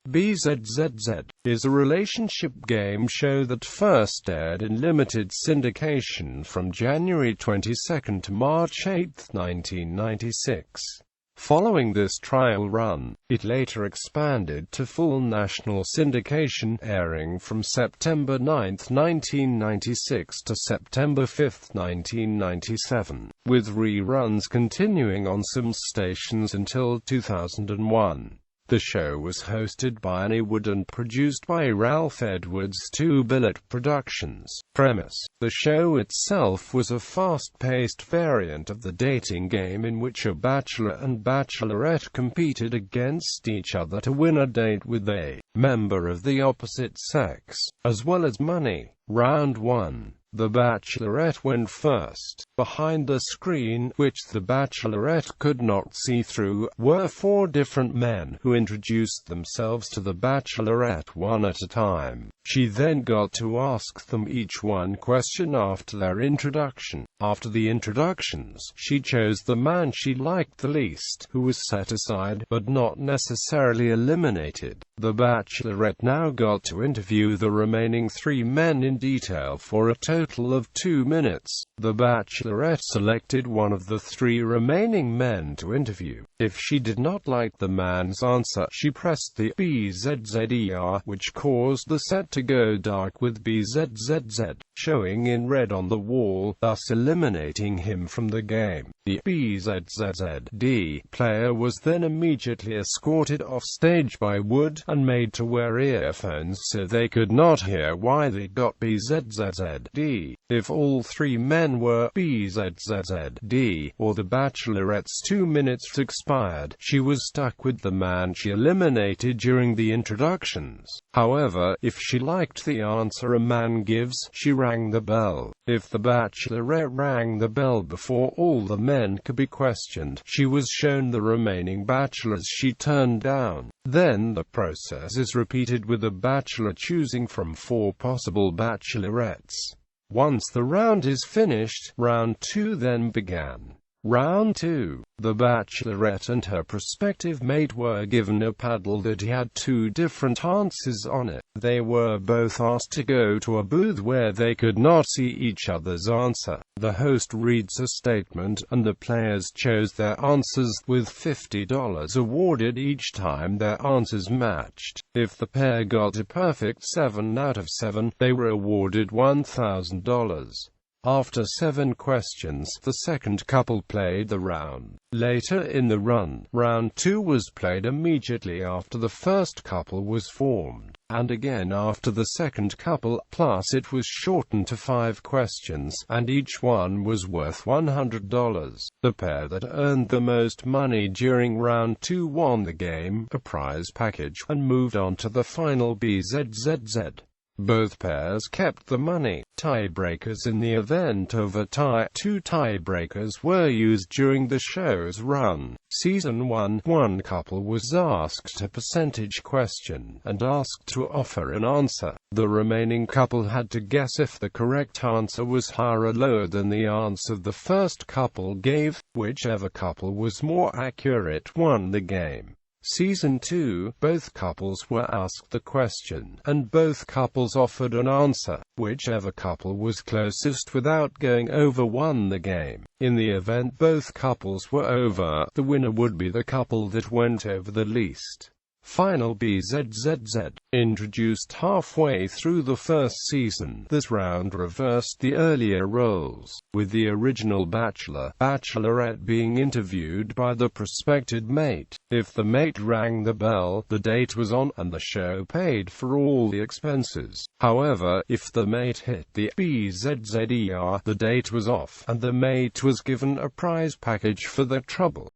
Bzzz is a relationship game show that first aired in limited syndication from January 22 to March 8, 1996. Following this trial run, it later expanded to full national syndication, airing from September 9, 1996 to September 5, 1997, with reruns continuing on some stations until 2001. The show was hosted by Annie Wood and produced by Ralph Edwards-Stu Billett Productions. Premise: the show itself was a fast-paced variant of the dating game in which a bachelor and bachelorette competed against each other to win a date with a member of the opposite sex, as well as money. Round 1. The bachelorette went first. Behind the screen, which the bachelorette could not see through, were 4 different men who introduced themselves to the bachelorette one at a time. She then got to ask them each one question after their introduction. After the introductions, she chose the man she liked the least, who was set aside, but not necessarily eliminated. The bachelorette now got to interview the remaining 3 men in detail for a total of 2 minutes. The bachelorette selected one of the 3 remaining men to interview. If she did not like the man's answer, she pressed the Bzzz, which caused the set to go dark with Bzzz showing in red on the wall, thus eliminating him from the game. The Bzzz player was then immediately escorted off stage by Wood, and made to wear earphones so they could not hear why they got Bzzz. If all 3 men were Bzzz, or the bachelorette's 2 minutes expired, she was stuck with the man she eliminated during the introductions. However, if she liked the answer a man gives, she rang the bell. If the bachelorette rang the bell before all the men could be questioned, she was shown the remaining bachelors she turned down. Then the process is repeated with the bachelor choosing from 4 possible bachelorettes. Once the round is finished, round 2 then began. Round 2. The bachelorette and her prospective mate were given a paddle that had 2 different answers on it. They were both asked to go to a booth where they could not see each other's answer. The host reads a statement, and the players chose their answers, with $50 awarded each time their answers matched. If the pair got a perfect 7 out of 7, they were awarded $1,000. After 7 questions, the second couple played the round. Later in the run, round 2 was played immediately after the first couple was formed, and again after the second couple, plus it was shortened to 5 questions, and each one was worth $100. The pair that earned the most money during round 2 won the game, a prize package, and moved on to the final Bzzz. Both pairs kept the money. Tiebreakers in the event of a tie. 2 tiebreakers were used during the show's run. Season 1, one couple was asked a percentage question, and asked to offer an answer. The remaining couple had to guess if the correct answer was higher or lower than the answer the first couple gave. Whichever couple was more accurate won the game. Season 2, both couples were asked the question, and both couples offered an answer. Whichever couple was closest without going over won the game. In the event both couples were over, the winner would be the couple that went over the least. Final Bzzz. Introduced halfway through the first season, this round reversed the earlier roles, with the original bachelorette being interviewed by the prospective mate. If the mate rang the bell, the date was on, and the show paid for all the expenses. However, if the mate hit the Bzzz, the date was off, and the mate was given a prize package for their trouble.